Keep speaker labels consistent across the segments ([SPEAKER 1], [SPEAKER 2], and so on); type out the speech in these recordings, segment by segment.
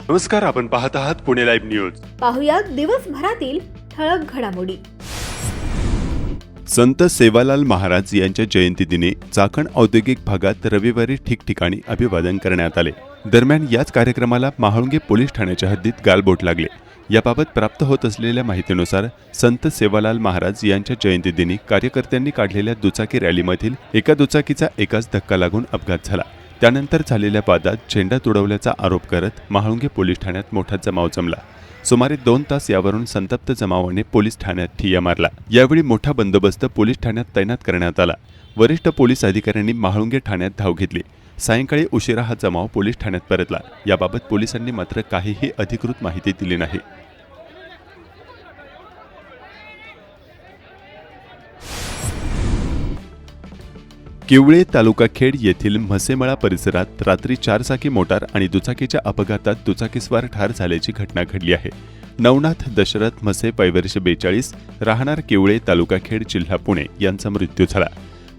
[SPEAKER 1] नमस्कार, आपण पाहत आहात पुणे लाईव्ह न्यूज.
[SPEAKER 2] पाहुयात दिवसभरातील ठळक घडामोडी.
[SPEAKER 1] संत सेवालाल महाराज यांच्या जयंतीदिनी चाकण औद्योगिक भागात रविवारी ठिकठिकाणी अभिवादन करण्यात आले. दरम्यान याच कार्यक्रमाला महाळुंगे पोलीस ठाण्याच्या हद्दीत गालबोट लागले. याबाबत प्राप्त होत असलेल्या माहितीनुसार संत सेवालाल महाराज यांच्या जयंतीदिनी कार्यकर्त्यांनी काढलेल्या दुचाकी रॅलीमधील एका दुचाकीचा एकाच धक्का लागून अपघात झाला. त्यानंतर झालेल्या वादात झेंडा तुडवल्याचा आरोप करत महाळुंगे पोलीस ठाण्यात मोठा जमाव जमला. सुमारे 2 तास यावरून संतप्त जमावाने पोलीस ठाण्यात ठिय्या मारला. यावेळी मोठा बंदोबस्त पोलीस ठाण्यात तैनात करण्यात आला. वरिष्ठ पोलीस अधिकाऱ्यांनी महाळुंगे ठाण्यात धाव घेतली. सायंकाळी उशिरा हा जमाव पोलीस ठाण्यात परतला. याबाबत पोलिसांनी मात्र काहीही अधिकृत माहिती दिली नाही. किवळे तालुका खेड येथील म्हसेमळा परिसरात रात्री 4 चाकी मोटार आणि दुचाकीच्या अपघातात दुचाकीस्वार ठार झाल्याची घटना घडली आहे. नवनाथ दशरथ म्हसे वय 42 राहणार किवळे तालुका खेड जिल्हा पुणे यांचा मृत्यू झाला.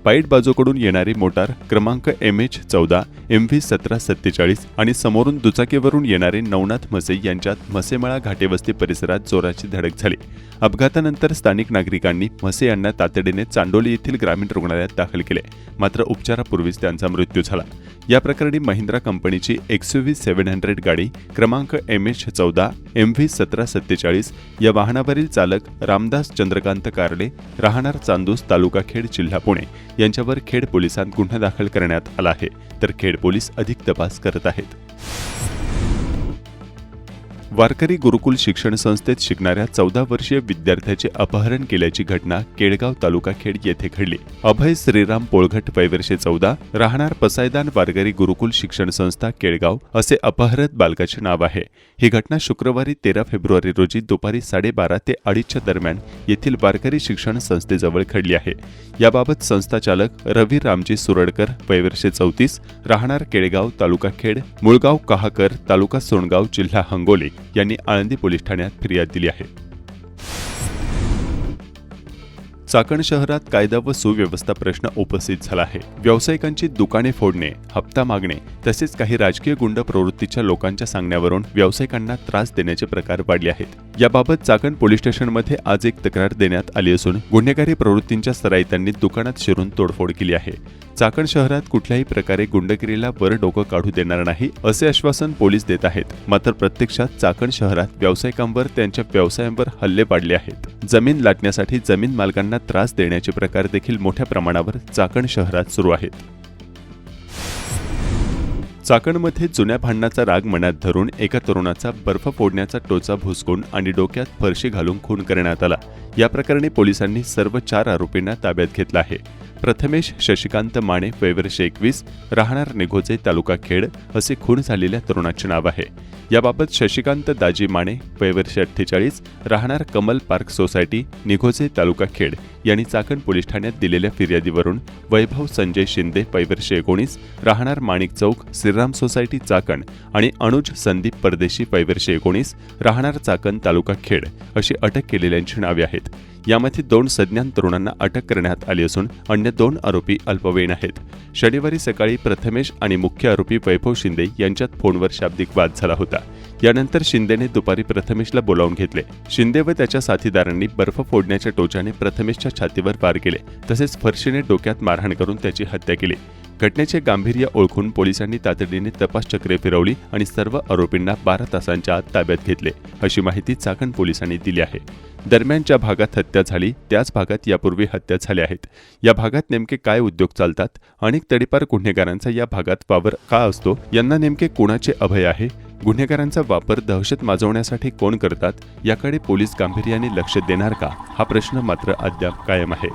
[SPEAKER 1] पाईट बाजूकडून येणारी मोटार क्रमांक MH14 MV 1747 आणि समोरून दुचाकीवरून येणारे नवनाथ म्हसे यांच्यात म्हसेमळा घाटेवस्ती परिसरात जोराची धडक झाली. अपघातानंतर स्थानिक नागरिकांनी म्हसे यांना तातडीने चांडोली येथील ग्रामीण रुग्णालयात दाखल केले. मात्र उपचारापूर्वीच त्यांचा मृत्यू झाला. या प्रकरणी महिंद्रा कंपनीची XUV 700 गाडी क्रमांक MH14 MV 1747 या वाहनावरील चालक रामदास चंद्रकांत कारले राहणार चांदूस तालुका खेड जिल्हा पुणे यांच्यावर खेड पोलिसांत गुन्हा दाखल करण्यात आला आहे. तर खेड पोलीस अधिक तपास करत आहेत. वारकरी गुरुकुल शिक्षण संस्थेत शिकणाऱ्या 14 वर्षीय विद्यार्थ्याचे अपहरण केल्याची घटना केडगाव तालुका खेड येथे घडली. अभय श्रीराम पोळघट वय 14 राहणार पसायदान वारकरी गुरुकुल शिक्षण संस्था केडगाव असे अपहृत बालकाचे नाव आहे. ही घटना शुक्रवारी 13 फेब्रुवारी रोजी दुपारी 12:30 ते 2:30 दरम्यान येथील वारकरी शिक्षण संस्थेजवळ घडली आहे. याबाबत संस्था चालक रवी रामजी सुरडकर वय 34 राहणार केडगाव तालुका खेड मुळगाव कहाकर तालुका सोनगाव जिल्हा हंगोली यांनी आळंदी पोलीस ठाण्यात फिर्याद दिली आहे. चाकण शहरात कायदा व सुव्यवस्था प्रश्न उपस्थित झाला आहे. व्यावसायिकांची दुकाने फोडणे, हप्ता मागणे तसेच काही राजकीय गुंड प्रवृत्तीच्या लोकांच्या सांगण्यावरून व्यावसायिकांना त्रास देण्याचे प्रकार वाढले आहेत. याबाबत चाकण पोलीस स्टेशनमध्ये आज एक तक्रार देण्यात आली असून गुन्हेगारी प्रवृत्तींच्या सराईतांनी दुकानात शिरून तोडफोड केली आहे. चाकण शहरात कुठल्याही प्रकारे गुंडगिरीला वर डोकं काढू देणार नाही असे आश्वासन पोलीस देत आहेत. मात्र प्रत्यक्षात चाकण शहरात व्यावसायिकांवर त्यांच्या व्यवसायांवर हल्ले वाढले आहेत. जमीन लाटण्यासाठी जमीन मालकांना त्रास देण्याचे प्रकार देखील मोठ्या प्रमाणावर चाकण शहरात सुरू आहेत. चाकणमध्ये जुन्या भांडणाचा राग मनात धरून एका तरुणाचा बर्फ फोडण्याचा टोचा भुसकून आणि डोक्यात फरशी घालून खून करण्यात आला. या प्रकरणी पोलिसांनी सर्व 4 आरोपींना ताब्यात घेतला आहे. प्रथमेश शशिकांत माने वय 21 राहणार निघोजे तालुका खेड असे खून झालेल्या तरुणाचे नाव आहे. याबाबत शशिकांत दाजी माने वय 48 राहणार कमल पार्क सोसायटी निघोजे तालुका खेड यांनी चाकण पोलीस ठाण्यात दिलेल्या फिर्यादीवरून वैभव संजय शिंदे वय 19 राहणार माणिक चौक श्रीराम सोसायटी चाकण आणि अनुज संदीप परदेशी वय 19 राहणार चाकण तालुका खेड अशी अटक केलेल्यांची नावे आहेत. यामध्ये 2 सज्ञान तरुणांना अटक करण्यात आली असून अन्य 2 आरोपी अल्पवयीन आहेत. शनिवारी सकाळी प्रथमेश आणि मुख्य आरोपी वैभव शिंदे यांच्यात फोनवर शाब्दिक वाद झाला होता. यानंतर शिंदेने दुपारी प्रथमेशला बोलावून घेतले. शिंदे व त्याच्या साथीदारांनी बर्फ फोडण्याच्या टोचाने प्रथमेशच्या छातीवर वार केले तसेच फरशीने डोक्यात मारहाण करून त्याची हत्या केली. घटनेचे गांभीर्य ओळखून पोलिसांनी तातडीने तपास चक्रे फिरवली आणि सर्व आरोपींना 12 तासांच्या आत ताब्यात घेतले अशी माहिती चाकण पोलिसांनी दिली आहे. दरम्यान ज्या भागात हत्या झाली त्याच भागात यापूर्वी हत्या झाल्या आहेत. या भागात नेमके काय उद्योग चालतात, अनेक तडीपार गुन्हेगारांचा या भागात वावर का असतो, यांना नेमके कोणाचे अभय आहे, गुन्हेगारांचा वापर दहशत माजवण्यासाठी कोण करतात, याकडे पोलीस गांभीर्याने लक्ष देणार का, हा प्रश्न मात्र अद्याप कायम आहे.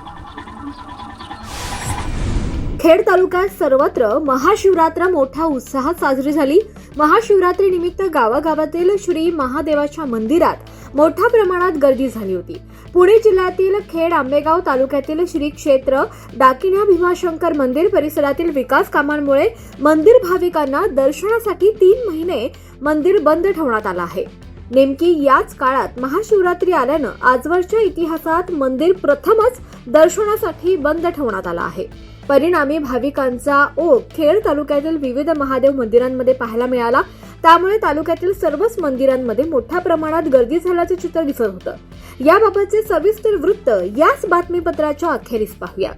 [SPEAKER 2] खेड तालुक्यात सर्वत्र महाशिवरात्र मोठ्या उत्साहात साजरी झाली. महाशिवरात्री निमित्त गावागावातील श्री महादेवाच्या मंदिरात मोठ्या प्रमाणात गर्दी झाली होती. पुणे जिल्ह्यातील खेड आंबेगाव तालुक्यातील श्री क्षेत्र डाकिण्या भीमाशंकर मंदिर परिसरातील विकास कामांमुळे मंदिर भाविकांना दर्शनासाठी 3 महिने मंदिर बंद ठेवण्यात आलं आहे. नेमकी याच काळात महाशिवरात्री आल्यानं आजवरच्या इतिहासात मंदिर प्रथमच दर्शनासाठी बंद ठेवण्यात आलं आहे. परिणामी भाविकांचा ओघ खेड तालुक्यातील विविध महादेव मंदिरांमध्ये पाहायला मिळाला. त्यामुळे तालुक्यातील सर्वच मंदिरांमध्ये मोठ्या प्रमाणात गर्दी झाल्याचे चित्र दिसत होतं. याबाबतचे सविस्तर वृत्त याच बातमीपत्राच्या अखेरीस पाहूया.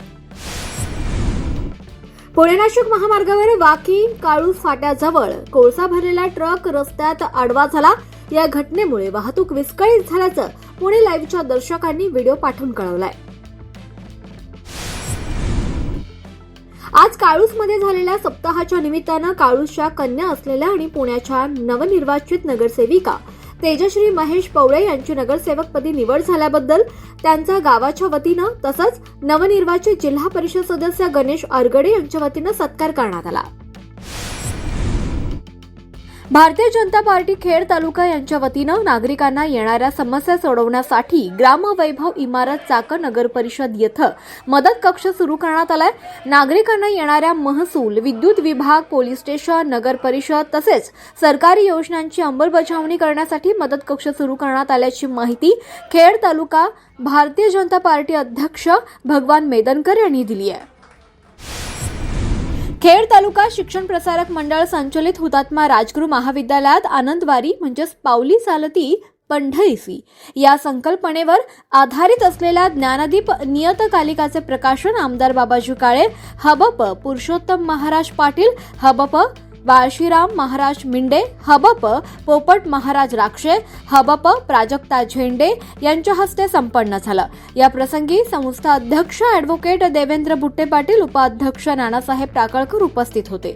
[SPEAKER 2] पुणे नाशिक महामार्गावर वाकी काळूस फाट्याजवळ कोळसा भरलेला ट्रक रस्त्यात आडवा झाला. या घटनेमुळे वाहतूक विस्कळीत झाल्याचं पुणे लाईव्हच्या दर्शकांनी व्हिडिओ पाठवून कळवलाय. आज काळूसमध्ये झालेल्या सप्ताहाच्या निमित्तानं काळूसच्या कन्या असलेल्या आणि पुण्याच्या नवनिर्वाचित नगरसेविका तेजश्री महेश पवळे यांची नगरसेवकपदी निवड झाल्याबद्दल त्यांच्या गावाच्या वतीनं तसंच नवनिर्वाचित जिल्हा परिषद सदस्य गणेश आरगडे यांच्या वतीनं सत्कार करण्यात आला. भारतीय जनता पार्टी खेड तालुका यांच्या वतीनं नागरिकांना येणाऱ्या समस्या सोडवण्यासाठी ग्रामवैभव इमारत चाकण नगर परिषद येथे मदत कक्ष सुरू करण्यात आलाय. नागरिकांना येणाऱ्या महसूल, विद्युत विभाग, पोलीस स्टेशन, नगर परिषद तसेच सरकारी योजनांची अंमलबजावणी करण्यासाठी मदत कक्ष सुरू करण्यात आल्याची माहिती खेड तालुका भारतीय जनता पार्टी अध्यक्ष भगवान मेदनकर यांनी दिली आहे. खेड तालुका शिक्षण प्रसारक मंडळ संचलित हुतात्मा राजगुरू महाविद्यालयात आनंदवारी म्हणजेच पावली चालती पंढरीसी या संकल्पनेवर आधारित असलेल्या ज्ञानदीप नियतकालिकाचे प्रकाशन आमदार बाबाजी काळे, हबप पुरुषोत्तम महाराज पाटील, हबप बाळशीराम महाराज मिंडे, हबप पोपट महाराज राक्षे, हबप प्राजक्ता झेंडे यांच्या हस्ते संपन्न झालं. या प्रसंगी संस्था अध्यक्ष ॲडव्होकेट देवेंद्र बुट्टे पाटील, उपाध्यक्ष नानासाहेब टाकळकर उपस्थित होते.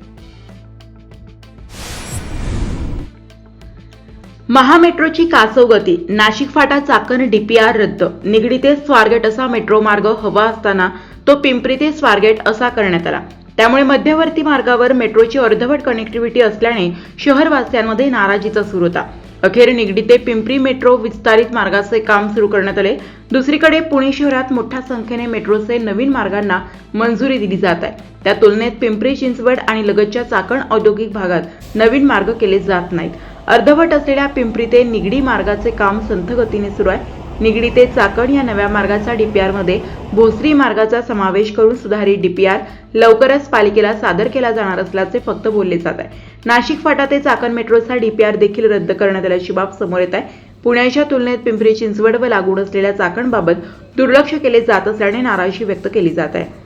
[SPEAKER 3] महामेट्रोची कासव गती, नाशिक फाटा चाकण डीपीआर रद्द, निगडी ते स्वारगेट असा मेट्रो मार्ग हवा असताना तो पिंपरी ते स्वारगेट असा करण्यात आला. त्यामुळे मध्यवर्ती मार्गावर मेट्रोची अर्धवट कनेक्टिव्हिटी असल्याने शहरवासियांमध्ये नाराजीचा सूर होता. अखेर निगडी ते पिंपरी मेट्रो विस्तारित मार्गाचे काम सुरू करण्यात आले. दुसरीकडे पुणे शहरात मोठ्या संख्येने मेट्रोचे नवीन मार्गांना मंजुरी दिली जात आहे. त्या तुलनेत पिंपरी चिंचवड आणि लगतच्या चाकण औद्योगिक भागात नवीन मार्ग केले जात नाहीत. अर्धवट असलेल्या पिंपरी ते निगडी मार्गाचे काम संथ गतीने सुरू आहे. निगडी ते चाकण या नव्या मार्गाचा डीपीआरमध्ये भोसरी मार्गाचा समावेश करून सुधारित डीपीआर लवकरच पालिकेला सादर केला जाणार असल्याचे फक्त बोलले जात आहे. नाशिक फाटा ते चाकण मेट्रोचा डीपीआर देखील रद्द करण्यात आल्याची बाब समोर येत आहे. पुण्याच्या तुलनेत पिंपरी चिंचवड व लागून असलेल्या चाकणबाबत दुर्लक्ष केले जात असल्याने नाराजी व्यक्त केली जात आहे.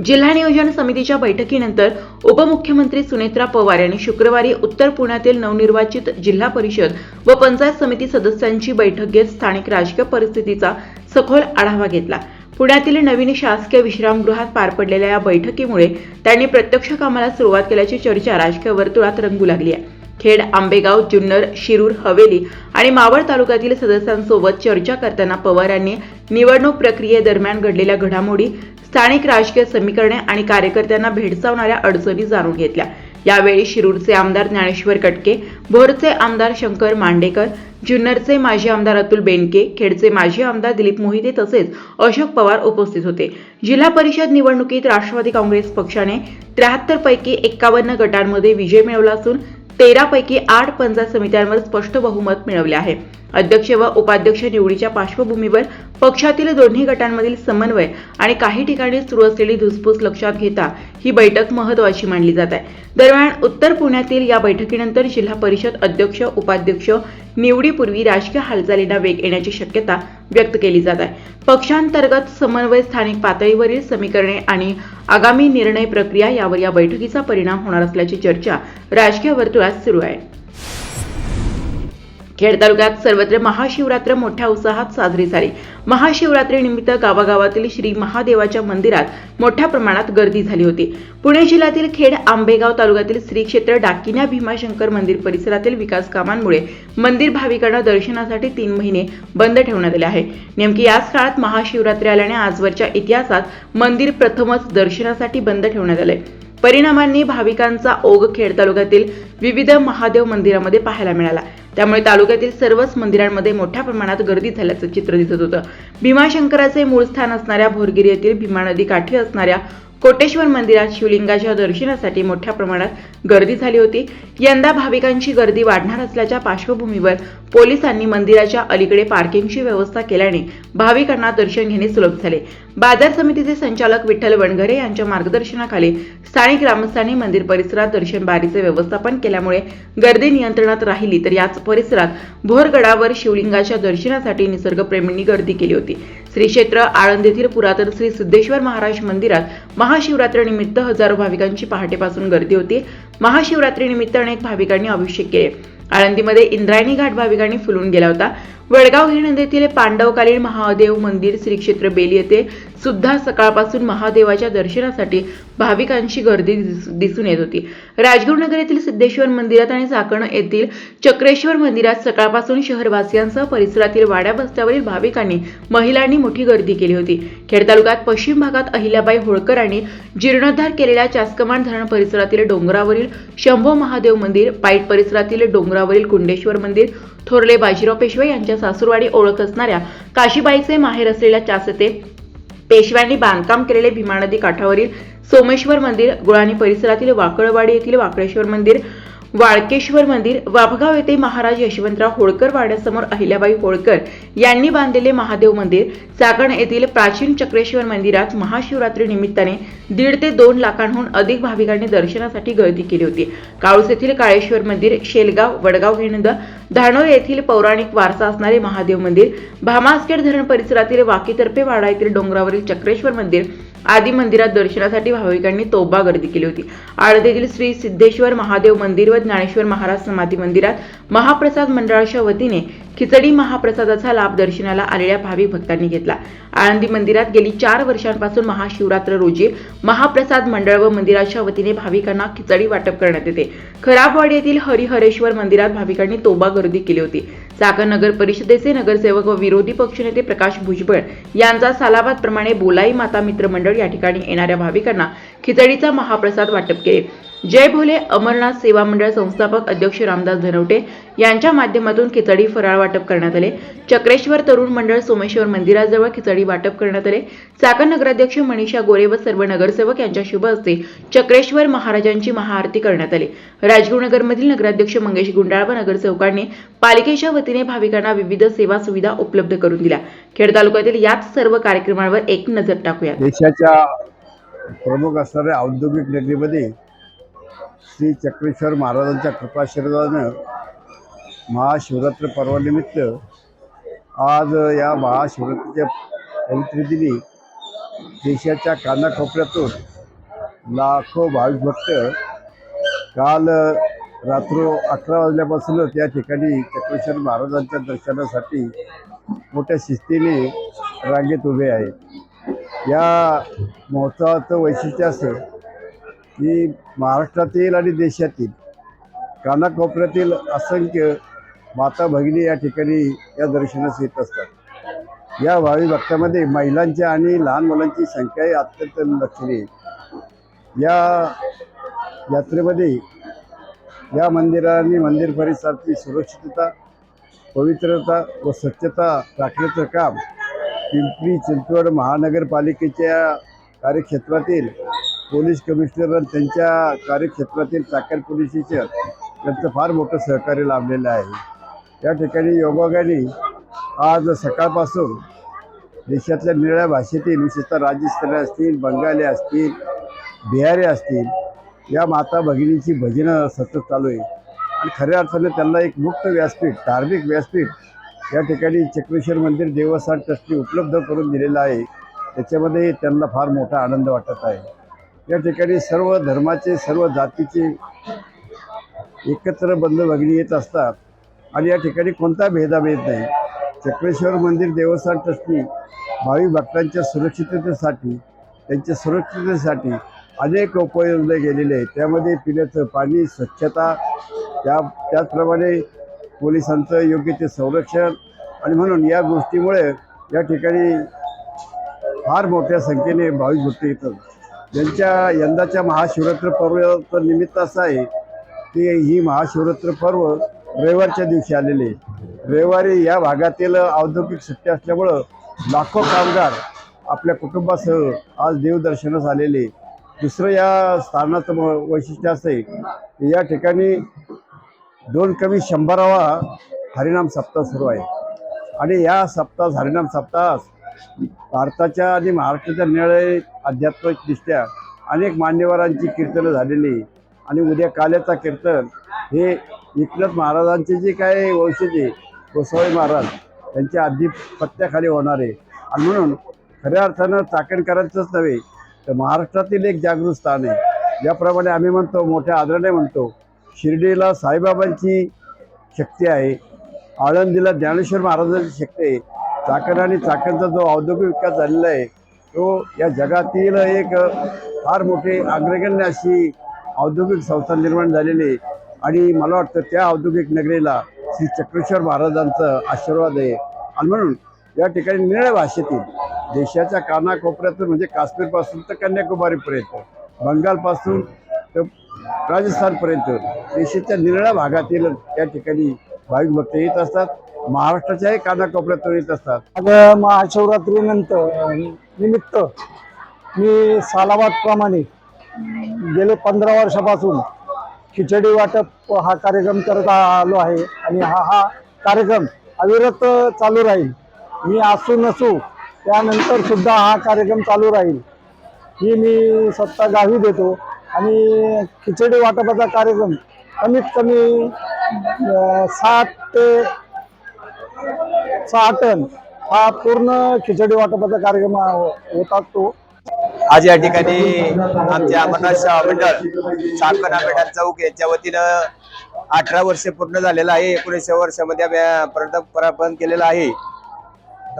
[SPEAKER 3] जिल्हा नियोजन समितीच्या बैठकीनंतर उपमुख्यमंत्री सुनेत्रा पवार यांनी शुक्रवारी उत्तर पुण्यातील नवनिर्वाचित जिल्हा परिषद व पंचायत समिती सदस्यांची बैठक घेत स्थानिक राजकीय परिस्थितीचा सखोल आढावा घेतला. पुण्यातील नवीन शासकीय विश्रामगृहात पार पडलेल्या या बैठकीमुळे त्यांनी प्रत्यक्ष कामाला सुरुवात केल्याची चर्चा राजकीय वर्तुळात रंगू लागली आहे. खेड, आंबेगाव, जुन्नर, शिरूर, हवेली आणि मावळ तालुक्यातील सदस्यांसोबत चर्चा करताना पवार यांनी निवडणूक प्रक्रियेदरम्यान घडलेल्या घडामोडी, स्थानिक राजकीय समीकरणे आणि कार्यकर्त्यांना भेडसावणाऱ्या अडचणी जाणून घेतल्या. यावेळी शिरूरचे आमदार ज्ञानेश्वर कटके, भोरचे आमदार शंकर मांडेकर, जुन्नरचे माजी आमदार अतुल बेनके, खेडचे माजी आमदार दिलीप मोहिते तसेच अशोक पवार उपस्थित होते. जिल्हा परिषद निवडणुकीत राष्ट्रवादी काँग्रेस पक्षाने 73 पैकी 51 गटांमध्ये विजय मिळवला असून 13 पैकी 8 पंचायत समित्यांवर स्पष्ट बहुमत मिळवले आहे. अध्यक्ष व उपाध्यक्ष निवडीच्या पार्श्वभूमीवर पक्षातील दोन्ही गटांमधील समन्वय आणि काही ठिकाणी सुरू असलेली धुसफूस लक्षात घेता ही बैठक महत्त्वाची मानली जात आहे. दरम्यान उत्तर पुण्यातील या बैठकीनंतर जिल्हा परिषद अध्यक्ष उपाध्यक्ष निवडीपूर्वी राजकीय हालचालींना वेग येण्याची शक्यता व्यक्त केली जात आहे. पक्षांतर्गत समन्वय, स्थानिक पातळीवरील समीकरणे आणि आगामी निर्णय प्रक्रिया यावर या बैठकीचा परिणाम होणार असल्याची चर्चा राजकीय वर्तुळात सुरू आहे. खेड तालुक्यात सर्वत्र महाशिवरात्र मोठ्या उत्साहात साजरी झाली. महाशिवरात्रीनिमित्त गावागावातील श्री महादेवाच्या मंदिरात मोठ्या प्रमाणात गर्दी झाली होती. पुणे जिल्ह्यातील खेड, आंबेगाव तालुक्यातील श्री क्षेत्र डाकिन्या भीमाशंकर मंदिर परिसरातील विकास कामांमुळे मंदिर भाविकांना दर्शनासाठी 3 महिने बंद ठेवण्यात आले आहे. नेमकी याच काळात महाशिवरात्री आल्याने आजवरच्या इतिहासात मंदिर प्रथमच दर्शनासाठी बंद ठेवण्यात आले. परिणामांनी भाविकांचा ओघ खेड तालुक्यातील विविध महादेव मंदिरांमध्ये पाहायला मिळाला. त्यामुळे तालुक्यातील सर्वच मंदिरांमध्ये मोठ्या प्रमाणात गर्दी झाल्याचं चित्र दिसत होतं. भीमाशंकराचे मूळ स्थान असणाऱ्या भोरगिरी येथील भीमा नदी काठी असणाऱ्या कोटेश्वर मंदिरात शिवलिंगाच्या दर्शनासाठी मोठ्या प्रमाणात गर्दी झाली होती. यंदा भाविकांची गर्दी वाढणार असल्याच्या पार्श्वभूमीवर पोलिसांनी मंदिराच्या अलीकडे पार्किंगची व्यवस्था केल्याने भाविकांना दर्शन घेणे सुलभ झाले. बाजार समितीचे संचालक विठ्ठल वणघरे यांच्या मार्गदर्शनाखाली स्थानिक ग्रामस्थांनी मंदिर परिसरात दर्शन बारीचे व्यवस्थापन केल्यामुळे गर्दी नियंत्रणात राहिली. तर याच परिसरात भोरगडावर शिवलिंगाच्या दर्शनासाठी निसर्गप्रेमींनी गर्दी केली होती. श्री क्षेत्र आळंद येथील पुरातन श्री सिद्धेश्वर महाराज मंदिरात महाशिवरात्रीनिमित्त हजारो भाविकांची पहाटेपासून गर्दी होती. महाशिवरात्रीनिमित्त अनेक भाविकांनी अभिषेक केले. आळंदीमध्ये इंद्रायणी घाट भाविकांनी फुलून गेला होता. वडगाव हिणंद येथील पांडवकालीन महादेव मंदिर श्री क्षेत्र बेली येथे सुद्धा सकाळपासून महादेवाच्या दर्शनासाठी भाविकांची गर्दी दिसून येत होती. राजगुरुनगर येथील सिद्धेश्वर मंदिरात आणि चाकण येथील चक्रेश्वर मंदिरात सकाळपासून शहरवासियांसह परिसरातील वाड्या वस्त्यावरील भाविकांनी महिलांनी मोठी गर्दी केली होती. खेड तालुक्यात पश्चिम भागात अहिल्याबाई होळकर यांनी जीर्णोद्धार केलेल्या चासकमान धरण परिसरातील डोंगरावरील शंभो महादेव मंदिर, पाईट परिसरातील डोंगरावरील कुंडेश्वर मंदिर, थोरले बाजीराव पेशवे यांच्या सासूरवाडी ओळख असणाऱ्या काशीबाईचे माहेर असलेल्या चास येथे पेशव्यांनी बांधकाम केलेले भीमा नदी काठावरील सोमेश्वर मंदिर, गुळाणी परिसरातील वाकळवाडी येथील वाकळेश्वर मंदिर, वाळकेश्वर मंदिर, वाभगाव येथे महाराज यशवंतराव होळकर वाड्यासमोर अहिल्याबाई होळकर यांनी बांधलेले महादेव मंदिर, चाकण येथील प्राचीन चक्रेश्वर मंदिरात महाशिवरात्री निमित्ताने 1.5 ते 2 लाखांहून अधिक भाविकांनी दर्शनासाठी गर्दी केली होती. काळूस येथील काळेश्वर मंदिर, शेलगाव, वडगाव हिणंद, धानोर येथील पौराणिक वारसा असणारे महादेव मंदिर, भामासखेड धरण परिसरातील वाकीतर्फे वाडा येथील डोंगरावरील चक्रेश्वर मंदिर आदी मंदिरात दर्शनासाठी भाविकांनी तोबा गर्दी केली होती. आळंद येथील श्री सिद्धेश्वर महादेव मंदिर व ज्ञानेश्वर महाराज समाधी मंदिरात महाप्रसाद मंडळाच्या वतीने खिचडी महाप्रसादाचा लाभ दर्शनाला आलेल्या भाविक भक्तांनी घेतला. आळंदी मंदिरात गेली 4 वर्षांपासून महाशिवरात्र रोजी महाप्रसाद मंडळ व मंदिराच्या वतीने भाविकांना खिचडी वाटप करण्यात येते. खराबवाडी येथील हरिहरेश्वर मंदिरात भाविकांनी तोबा गर्दी केली होती. चाकण नगर परिषदेचे नगरसेवक व विरोधी पक्षनेते प्रकाश भुजबळ यांचा सालाबाद प्रमाणे बोलाई माता मित्र मंडळ या ठिकाणी येणाऱ्या भाविकांना खिचडीचा महाप्रसाद वाटप केले. जय भोले अमरनाथ सेवा मंडळ संस्थापक अध्यक्ष रामदास धनवटे यांच्या माध्यमातून खिचडी फराळ वाटप करण्यात आले. चक्रेश्वर तरुण मंडळ सोमेश्वर मंदिराजवळ खिचडी वाटप करण्यात आले. चाकण नगराध्यक्ष मनीषा गोरे व सर्व नगरसेवक यांच्या शुभ हस्ते चक्रेश्वर महाराजांची महाआरती करण्यात आली. राजगुरुनगरमधील नगराध्यक्ष मंगेश गुंडाळ व नगरसेवकांनी पालिकेच्या वतीने भाविकांना विविध सेवा सुविधा उपलब्ध करून दिल्या. खेड तालुक्यातील याच सर्व कार्यक्रमांवर एक नजर टाकूया.
[SPEAKER 4] देशाच्या प्रमुख असणाऱ्या औद्योगिक नगरीमध्ये श्री चक्रेश्वर महाराजांच्या कृपाशीर्वादानं महाशिवरात्र पर्वानिमित्त आज या महाशिवरात्रीच्या पवित्र दिनी देशाच्या कानाकोपऱ्यातून लाखो भाविक भक्त काल रात्र 11 वाजल्यापासूनच या ठिकाणी चक्रेश्वर महाराजांच्या दर्शनासाठी मोठ्या शिस्तीने रांगेत उभे आहेत. या महोत्सवाचं वैशिष्ट्य असं की महाराष्ट्रातील आणि देशातील कानाकोपऱ्यातील असंख्य माता भगिनी या ठिकाणी या दर्शनास येत असतात. या भावी भक्तामध्ये महिलांच्या आणि लहान मुलांची संख्याही अत्यंत लक्षणीय आहे. या यात्रेमध्ये या मंदिराने मंदिर परिसराची सुरक्षितता, पवित्रता व स्वच्छता राखण्याचं काम पिंपरी चिंचवड महानगरपालिकेच्या कार्यक्षेत्रातील पोलीस कमिशनर आणि त्यांच्या कार्यक्षेत्रातील चाकण पोलीस स्टेशन यांचं फार मोठं सहकार्य लाभलेलं आहे. या ठिकाणी योगायोगाने आज सकाळपासून देशातल्या निळ्या भाषेतील विशेषतः राजस्थानी असतील, बंगाली असतील, बिहारी असतील या माता भगिनींची भजनं सतत चालू आहे आणि खऱ्या अर्थाने त्यांना एक मुक्त व्यासपीठ, धार्मिक व्यासपीठ या ठिकाणी चक्रेश्वर मंदिर देवस्थान ट्रस्टने उपलब्ध करून दिलेलं आहे. त्याच्यामध्ये त्यांना फार मोठा आनंद वाटत आहे. या ठिकाणी सर्व धर्माचे, सर्व जातीचे एकत्र बंधू भगिनी येत असतात आणि या ठिकाणी कोणता भेदाभेद नाही. चक्रेश्वर मंदिर देवस्थान ट्रस्टने भाविक भक्तांच्या सुरक्षिततेसाठी, त्यांच्या सुरक्षिततेसाठी अनेक उपाय योजले गेलेले आहेत. त्यामध्ये पिण्याचं पाणी, स्वच्छता, त्याचप्रमाणे पोलिसांचं योग्य ते संरक्षण आणि म्हणून या गोष्टीमुळे या ठिकाणी फार मोठ्या संख्येने भाविक भक्त येतात. यांच्या यंदाच्या महाशिवरात्र पर्वाचं निमित्त असं आहे की ही महाशिवरात्र पर्व रविवारच्या दिवशी आलेले आहे. रविवारी या भागातील औद्योगिक सुट्टी असल्यामुळं लाखो कामगार आपल्या कुटुंबासह आज देवदर्शनास आलेले. दुसरं या स्थानाचं वैशिष्ट्य असं आहे की या ठिकाणी 2 कमी 100वा हरिनाम सप्ताह सुरू आहे आणि या हरिनाम सप्ताहात भारताच्या आणि महाराष्ट्राच्या निळे आध्यात्मिकदृष्ट्या अनेक मान्यवरांची कीर्तनं झालेली आणि उद्या काल्याचा कीर्तन हे एकनाथ महाराजांचे जे काय वंशज आहे गोसावी महाराज त्यांच्या आधिपत्याखाली होणार आहे आणि म्हणून खऱ्या अर्थानं चाकणकरांचंच नव्हे तर महाराष्ट्रातील एक जागृत स्थान आहे. ज्याप्रमाणे आम्ही म्हणतो मोठ्या आदराने म्हणतो शिर्डीला साईबाबांची शक्ती आहे, आळंदीला ज्ञानेश्वर महाराजांची शक्ती आहे. चाकण आणि चाकणचा जो औद्योगिक विकास झालेला आहे तो या जगातील एक फार मोठी अग्रगण्य अशी औद्योगिक संस्था निर्माण झालेली आहे आणि मला वाटतं त्या औद्योगिक नगरीला श्री चक्रेश्वर महाराजांचा आशीर्वाद आहे आणि म्हणून या ठिकाणी निळ्या भाषेतील देशाच्या कानाकोपऱ्यातून म्हणजे काश्मीरपासून तर कन्याकुमारीपर्यंत, बंगालपासून तर राजस्थानपर्यंत देशाच्या निळ्या भागातील या ठिकाणी भाविक भक्त येत असतात. महाराष्ट्राच्याही कानाकोपऱ्यातून येत असतात.
[SPEAKER 5] आज महाशिवरात्रीनंतर निमित्त मी सालाबादप्रमाणे गेले 15 वर्षापासून खिचडी वाटप हा कार्यक्रम करत आलो आहे आणि हा कार्यक्रम अविरत चालू राहील. मी असू नसू त्यानंतर सुद्धा हा कार्यक्रम चालू राहील ही मी सत्ता गावी देतो आणि खिचडी वाटपाचा कार्यक्रम कमीत कमी 7 ते 6 टन हा पूर्ण खिचडी वाटपाचा कार्यक्रम होता. तो
[SPEAKER 6] आज या ठिकाणी आमचे अमरनाथ सेवा मंडळ चाकण आंबेडकर चौक यांच्या वतीनं 18 वर्ष पूर्ण झालेलं आहे. 19व्या वर्षामध्ये आम्ही पदार्पण केलेलं आहे.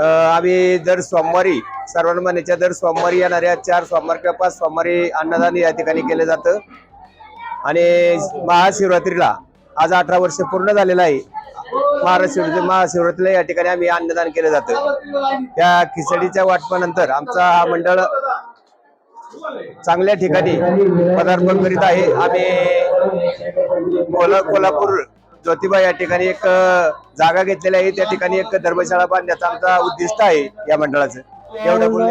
[SPEAKER 6] आम्ही दर सोमवारी सर्वांमान्याच्या दर सोमवारी येणाऱ्या 4 सोमवार किंवा 5 सोमवारी अन्नदान या ठिकाणी केलं जातं आणि महाशिवरात्रीला आज 18 वर्ष पूर्ण झालेलं आहे. महाशिवरात्रीला या ठिकाणी आम्ही अन्नदान केलं जातं. त्या खिचडीच्या वाटपानंतर आमचा हा मंडळ चांगल्या ठिकाणी पदार्पण करीत आहे. आम्ही कोल्हापूर ज्योतिबा या ठिकाणी एक जागा घेतलेली आहे. त्या ठिकाणी एक धर्मशाळा बांधण्याचा आमचा उद्दिष्ट आहे या मंडळाचं. एवढं बोलून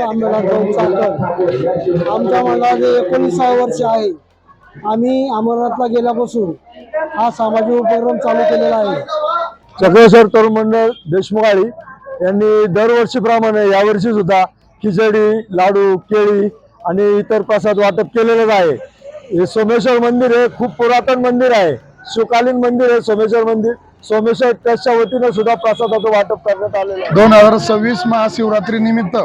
[SPEAKER 5] आमच्या मंडळाचे 19 वर्ष आहे. आम्ही अमरनाथला गेल्यापासून हा सामाजिक उपक्रम चालू केलेला आहे.
[SPEAKER 7] चक्रेश्वर तरुण मंडळ देशमुखाळी यांनी दरवर्षीप्रमाणे यावर्षी सुद्धा खिचडी, लाडू, केळी आणि इतर प्रसाद वाटप केलेलेच आहे. हे सोमेश्वर मंदिर हे खूप पुरातन मंदिर आहे, शिवकालीन मंदिर आहे. सोमेश्वर ट्रस्टच्या वतीनं सुद्धा प्रसादाचं वाटप करण्यात आलेलं आहे.
[SPEAKER 8] 2026 महाशिवरात्री निमित्त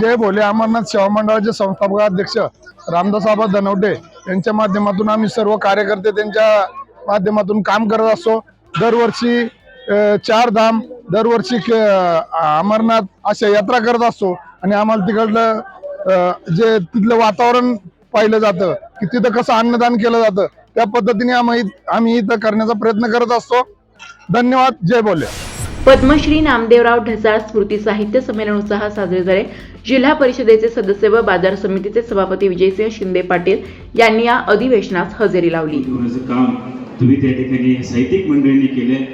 [SPEAKER 8] जय भोले अमरनाथ सेवा मंडळाचे संस्थापक अध्यक्ष रामदासआबा धनवटे यांच्या माध्यमातून आम्ही सर्व कार्यकर्ते त्यांच्या माध्यमातून काम करत असतो. दरवर्षी 4 धाम, दरवर्षी अमरनाथ अशा यात्रा करत असतो आणि आम्हाला तिकडलं जे तिथलं वातावरण पाहिलं जातं की तिथं कसं अन्नदान केलं जातं त्या पद्धतीने आम्ही इथं करण्याचा प्रयत्न करत असतो. धन्यवाद. जय भोले.
[SPEAKER 3] पद्मश्री नामदेवराव ढसाळ स्मृती साहित्य संमेलन उत्साहात साजरे झाले. जिल्हा परिषदेचे सदस्य व बाजार समितीचे सभापती विजयसिंह शिंदे पाटील यांनी या अधिवेशनास हजेरी लावली.
[SPEAKER 9] काम तुम्ही त्या ठिकाणी साहित्यिक मंडळींनी केले.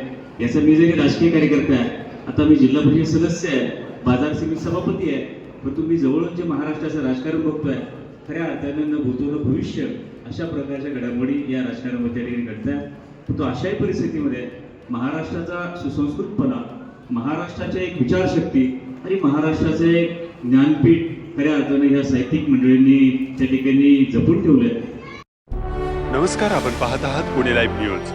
[SPEAKER 9] याचा मी जरी राजकीय कार्यकर्ता आहे, आता मी जिल्हा परिषद सदस्य आहे, बाजार समिती सभापती आहे, पण तुम्ही जवळून जे महाराष्ट्राचं राजकारण बघतोय खऱ्या अर्थानं न भूतो न भविष्य अशा प्रकारच्या घडामोडी या राजकारणामध्ये त्या ठिकाणी घडतात. परंतु अशाही परिस्थितीमध्ये महाराष्ट्राचा सुसंस्कृतपणा, महाराष्ट्राच्या एक विचारशक्ती आणि महाराष्ट्राचे एक ज्ञानपीठ खऱ्या अर्थानं या साहित्यिक मंडळींनी त्या ठिकाणी जपून ठेवलंय.
[SPEAKER 1] नमस्कार, आपण पाहत आहात पुणे लाईव्ह न्यूज.